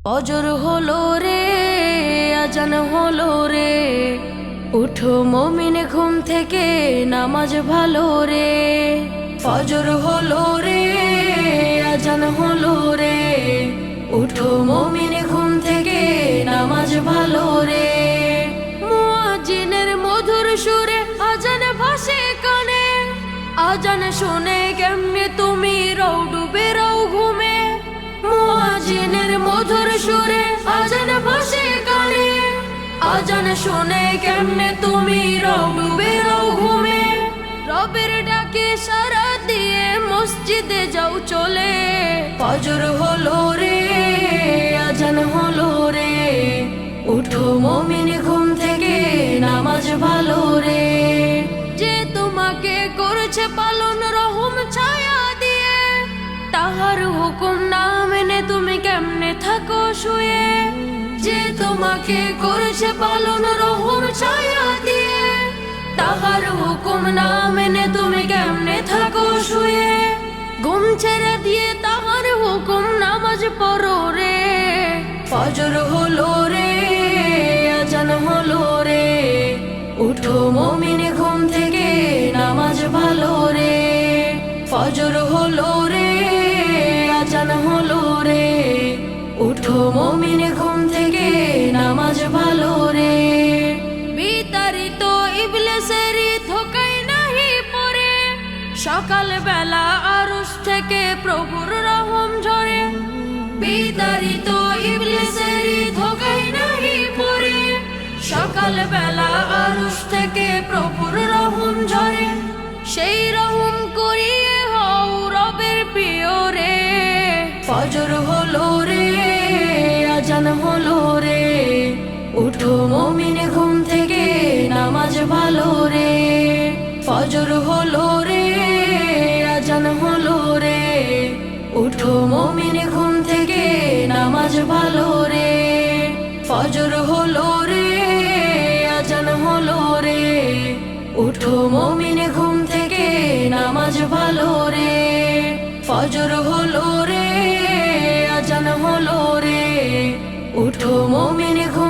ফজর হলো রে, আজান হলো রে, উঠো মুমিন ঘুম থেকে, নামাজ ভালো রে। ফজর হলো রে, আজান হলো রে, উঠো মুমিন ঘুম থেকে, নামাজ ভালো রে। মুয়াজ্জিনের মধুর সুরে আজান ভাসে কানে, আজান শুনে কেমনে তুমি রও ডুবে রও ঘুমে। মুয়াজ্জিনের মধুর সুরে আজান ভাসে কানে, আজান শুনে কেমনে তুমি রও ডুবে রও ঘুমে। রবের ডাকে সাড়া দিয়ে মসজিদে যাও চলে। ফজর হলো রে, আজান হলো রে, উঠো মুমিন ঘুম থেকে, নামাজ ভালো রে। যে তোমাকে করেছে পালন রহম ছায়া দিয়ে, তাহার হুকুম না মেনে তুমি কেমনে থাকো শুয়ে। যে তোমাকে করেছে পালন রহম ছায়া দিয়ে, তাহার হুকুম না মেনে তুমি কেমনে থাকো শুয়ে। ঘুম ছেড়ে দিয়ে তাহার হুকুম নামাজ পড়ো রে। ফজর হলো রে, আজান হলো রে, উঠো মুমিন ঘুম থেকে, নামাজ ভালো রে। ফজর হলো রে, আজান হলো রে, উঠো মুমিন ঘুম থেকে, নামাজ ভালো রে। বিতাড়িত ইবলিসের ধোঁকায় নাহি পড়ে, সকাল বেলা আরশ থেকে প্রভুর রহম ঝরে। বিতাড়িত ইবলিসের ধোঁকায় নাহি পড়ে, সকাল বেলা আরশ থেকে প্রভুর রহম ঝরে। সেই রহম করিয়ে হও রবের প্রিয় রে। ফজর হলো রে, আজান হলো রে, উঠো মুমিন ঘুম থেকে, নামাজ ভালো রে। ফজর হলো রে, আজান হলো রে, উঠো মুমিন ঘুম থেকে, নামাজ ভালো রে। ফজর হলো রে, আজান হলো রে, উঠো মুমিন ঘুম থেকে, নামাজ ভালো রে। ফজর হলো রে, আজান হলো রে, উঠো মুমিন ঘুম